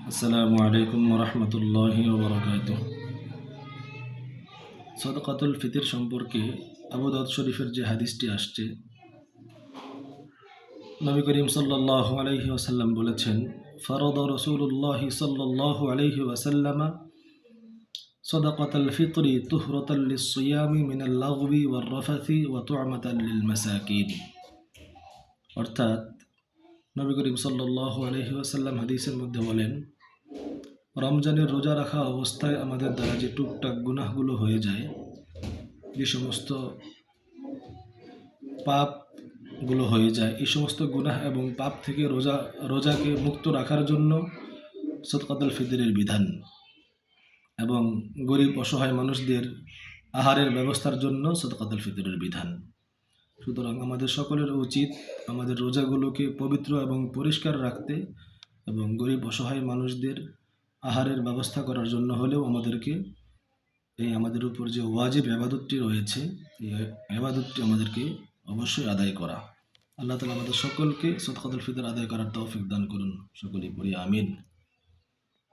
আসসালামু আলাইকুম ওরহমতুল্লাহি ওবরাকাতুহ। সদকাতুল ফিতর সম্পর্কে আবু দাউদ শরীফের যে হাদিসটি আসছে, নবী করিম সাল্লাল্লাহু আলাইহি ওয়াসাল্লাম বলেছেন, ফরদ রাসূলুল্লাহ সাল্লাল্লাহু আলাইহি ওয়াসাল্লাম সদকাতুল ফিতরি তুহরাতাল লিস-সিয়ামি মিনাল লাগবি ওয়ার রাফাথি ওয়া তু'মাতাল লিল মাসাকিন। অর্থাৎ নবী করিম সাল্লাল্লাহু আলাইহি ওয়াসাল্লাম হাদিসের মধ্যে বলেন, রমজানের রোজা রাখা অবস্থায় আমাদের দ্বারা যে টুকটাক গুনাহগুলো হয়ে যায়, যে সমস্ত পাপগুলো হয়ে যায়, এই সমস্ত গুনাহ এবং পাপ থেকে রোজাকে মুক্ত রাখার জন্য সদকাতুল ফিতরের বিধান এবং গরিব অসহায় মানুষদের আহারের ব্যবস্থার জন্য সদকাতুল ফিতরের বিধান। সুতরাং আমাদের সকলের উচিত আমাদের রোজাগুলোকে পবিত্র এবং পরিষ্কার রাখতে এবং গরিব অসহায় মানুষদের আহারের ব্যবস্থা করার জন্য হলেও আমাদেরকে আমাদের উপর যে ওয়াজিব ইবাদতটি রয়েছে, এই ইবাদতটি আমাদেরকে অবশ্যই আদায় করা। আল্লাহ তাআলা আমাদের সকলকে সদকাতুল ফিতর আদায় করার তৌফিক দান করুন। সকলেই পড়ি আমিন।